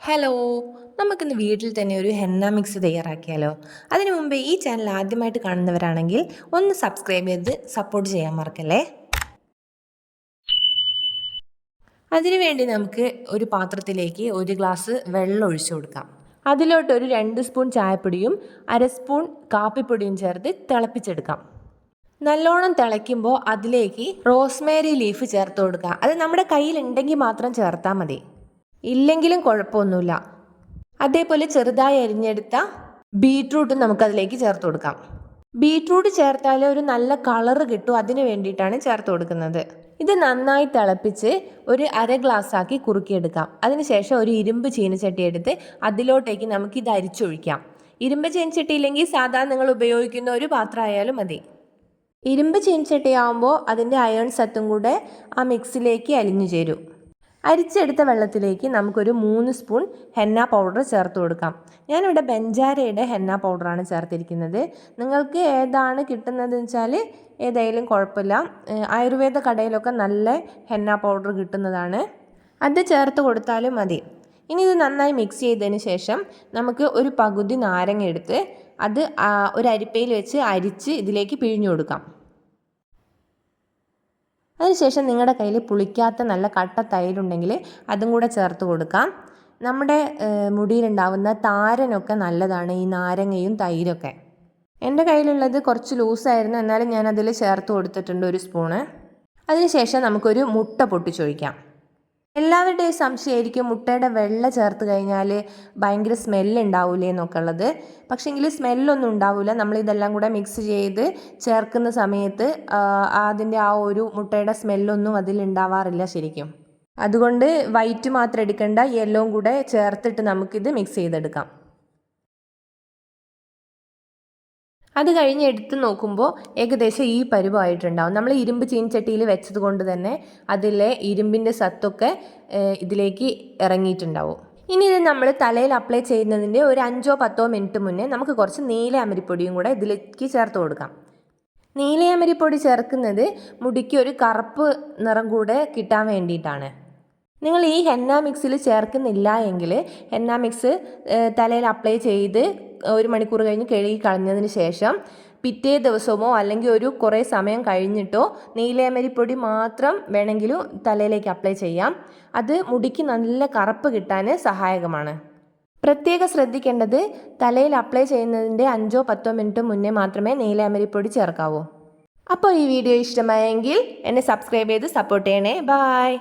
Hello, നമുക്കിന്ന് വീട്ടിൽ തന്നെ ഒരു ഹെന്ന മിക്സ് തയ്യാറാക്കിയാലോ? അതിനു മുമ്പേ ഈ ചാനൽ ആദ്യമായിട്ട് കാണുന്നവരാണെങ്കിൽ ഒന്ന് സബ്സ്ക്രൈബ് ചെയ്ത് സപ്പോർട്ട് ചെയ്യാൻ മറക്കല്ലേ. അതിനുവേണ്ടി നമുക്ക് ഒരു പാത്രത്തിലേക്ക് ഒരു ഗ്ലാസ് വെള്ളം ഒഴിച്ചു കൊടുക്കാം. അതിലോട്ട് ഒരു 2 സ്പൂൺ ചായപ്പൊടിയും 1/2 സ്പൂൺ കാപ്പിപ്പൊടിയും ചേർത്ത് തിളപ്പിച്ചെടുക്കാം. നല്ലോണം തിളയ്ക്കുമ്പോൾ അതിലേക്ക് റോസ്മേരി ലീഫ് ചേർത്ത് കൊടുക്കുക. അത് നമ്മുടെ കയ്യിലുണ്ടെങ്കിൽ മാത്രം ചേർത്താൽ മതി, ഇല്ലെങ്കിലും കുഴപ്പമൊന്നുമില്ല. അതേപോലെ ചെറുതായി അരിഞ്ഞെടുത്ത ബീട്രൂട്ട് നമുക്കതിലേക്ക് ചേർത്ത് കൊടുക്കാം. ബീട്രൂട്ട് ചേർത്താൽ ഒരു നല്ല കളറ് കിട്ടും, അതിന് വേണ്ടിയിട്ടാണ് ചേർത്ത് കൊടുക്കുന്നത്. ഇത് നന്നായി തിളപ്പിച്ച് ഒരു 1/2 ഗ്ലാസ് ആക്കി കുറുക്കിയെടുക്കാം. അതിനുശേഷം ഒരു ഇരുമ്പ് ചീനച്ചട്ടി എടുത്ത് അതിലോട്ടേക്ക് നമുക്ക് ഇത് അരിച്ചൊഴിക്കാം. ഇരുമ്പ് ചീനച്ചട്ടി ഇല്ലെങ്കിൽ സാധാരണ നിങ്ങൾ ഉപയോഗിക്കുന്ന ഒരു പാത്രം ആയാലും മതി. ഇരുമ്പ് ചീനച്ചട്ടി ആകുമ്പോൾ അതിൻ്റെ അയൺ സത്തും കൂടെ ആ മിക്സിലേക്ക് അലിഞ്ഞു ചേരും. അരിച്ചെടുത്ത വെള്ളത്തിലേക്ക് നമുക്കൊരു 3 സ്പൂൺ ഹെന്ന പൗഡർ ചേർത്ത് കൊടുക്കാം. ഞാനിവിടെ ബെഞ്ചാരയുടെ ഹെന്ന പൗഡറാണ് ചേർത്തിരിക്കുന്നത്. നിങ്ങൾക്ക് ഏതാണ് കിട്ടുന്നതെന്ന് വെച്ചാൽ ഏതായാലും കുഴപ്പമില്ല. ആയുർവേദ കടയിലൊക്കെ നല്ല ഹെന്ന പൗഡർ കിട്ടുന്നതാണ്, അത് ചേർത്ത് കൊടുത്താലും മതി. ഇനി ഇത് നന്നായി മിക്സ് ചെയ്തതിന് ശേഷം നമുക്ക് ഒരു പകുതി നാരങ്ങ എടുത്ത് അത് ഒരു അരിപ്പയിൽ വെച്ച് അരിച്ച് ഇതിലേക്ക് പിഴിഞ്ഞു കൊടുക്കാം. അതിനുശേഷം നിങ്ങളുടെ കയ്യിൽ പുളിക്കാത്ത നല്ല കട്ട തൈരുണ്ടെങ്കിൽ അതും കൂടെ ചേർത്ത് കൊടുക്കാം. നമ്മുടെ മുടിയിലുണ്ടാവുന്ന താരനൊക്കെ നല്ലതാണ് ഈ നാരങ്ങയും തൈരൊക്കെ. എൻ്റെ കയ്യിലുള്ളത് കുറച്ച് ലൂസായിരുന്നു, എന്നാലും ഞാനതിൽ ചേർത്ത് കൊടുത്തിട്ടുണ്ട് 1 സ്പൂണ്. അതിനുശേഷം നമുക്കൊരു മുട്ട പൊട്ടിച്ചൊഴിക്കാം. എല്ലാവരുടെയും സംശയമായിരിക്കും മുട്ടയുടെ വെള്ള ചേർത്ത് കഴിഞ്ഞാൽ ഭയങ്കര സ്മെല്ല് ഉണ്ടാവില്ലേ എന്നൊക്കെ ഉള്ളത്. പക്ഷേങ്കിൽ സ്മെല്ലൊന്നും ഉണ്ടാവില്ല. നമ്മളിതെല്ലാം കൂടെ മിക്സ് ചെയ്ത് ചേർക്കുന്ന സമയത്ത് അതിൻ്റെ ആ ഒരു മുട്ടയുടെ സ്മെല്ലൊന്നും അതിലുണ്ടാവാറില്ല ശരിക്കും. അതുകൊണ്ട് വൈറ്റ് മാത്രം എടുക്കേണ്ട, യെല്ലോയും കൂടെ ചേർത്തിട്ട് നമുക്കിത് മിക്സ് ചെയ്തെടുക്കാം. അത് കഴിഞ്ഞ് എടുത്ത് നോക്കുമ്പോൾ ഏകദേശം ഈ പരുവമായിട്ടുണ്ടാവും. നമ്മൾ ഇരുമ്പ് ചീനച്ചട്ടിയിൽ വെച്ചത് കൊണ്ട് തന്നെ അതിലെ ഇരുമ്പിൻ്റെ സത്തൊക്കെ ഇതിലേക്ക് ഇറങ്ങിയിട്ടുണ്ടാവും. ഇനി ഇത് നമ്മൾ തലയിൽ അപ്ലൈ ചെയ്യുന്നതിൻ്റെ ഒരു 5-10 മിനിറ്റ് മുന്നേ നമുക്ക് കുറച്ച് നീലയമരിപ്പൊടിയും കൂടെ ഇതിലേക്ക് ചേർത്ത് കൊടുക്കാം. നീലയമരിപ്പൊടി ചേർക്കുന്നത് മുടിക്ക് ഒരു കറുപ്പ് നിറം കൂടെ കിട്ടാൻ വേണ്ടിയിട്ടാണ്. നിങ്ങൾ ഈ ഹെന്ന മിക്സിൽ ചേർക്കുന്നില്ല എങ്കിൽ ഹെന്ന മിക്സ് തലയിൽ അപ്ലൈ ചെയ്ത് 1 മണിക്കൂർ കഴിഞ്ഞ് കഴുകി കളഞ്ഞതിന് ശേഷം പിറ്റേ ദിവസമോ അല്ലെങ്കിൽ ഒരു കുറേ സമയം കഴിഞ്ഞിട്ടോ നീലയമരിപ്പൊടി മാത്രം വേണമെങ്കിലും തലയിലേക്ക് അപ്ലൈ ചെയ്യാം. അത് മുടിക്ക് നല്ല കറുപ്പ് കിട്ടാൻ സഹായകമാണ്. പ്രത്യേകം ശ്രദ്ധിക്കേണ്ടത്, തലയിൽ അപ്ലൈ ചെയ്യുന്നതിൻ്റെ 5-10 മിനിറ്റ് മുന്നേ മാത്രമേ നീലയമരിപ്പൊടി ചേർക്കാവൂ. അപ്പോൾ ഈ വീഡിയോ ഇഷ്ടമായെങ്കിൽ എന്നെ സബ്സ്ക്രൈബ് ചെയ്ത് സപ്പോർട്ട് ചെയ്യണേ. ബൈ.